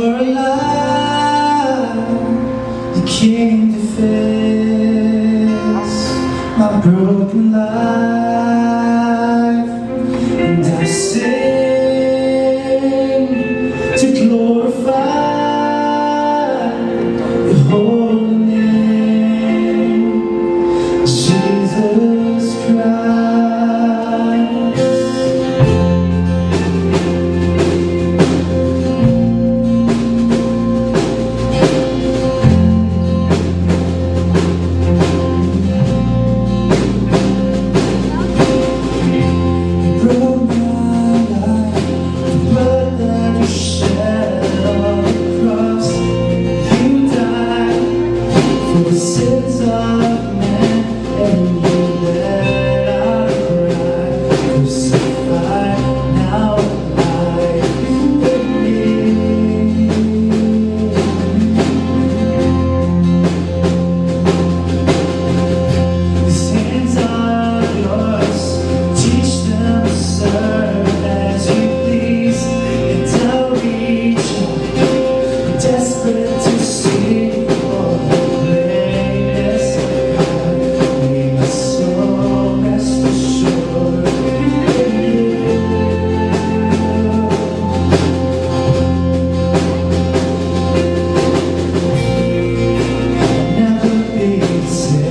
you're alive, you came to fix my broken life, and I sing to glorify your holy name, Jesus Christ. Sins of man, and you let our cry crucified, now alive with me. These hands are yours, teach them to serve as you please, and I'll reach out, desperate to see all the greatness of God. May my soul rest assured in you. I'll never be the same,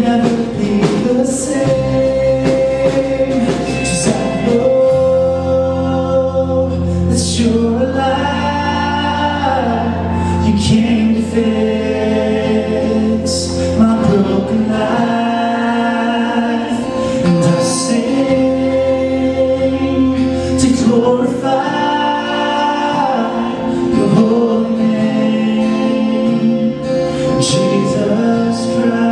never be the same, 'cause I know that you're alive. You came to fix my broken life, and I sing to glorify your holy name, Jesus Christ.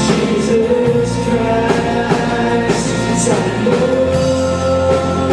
Jesus Christ, I know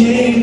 came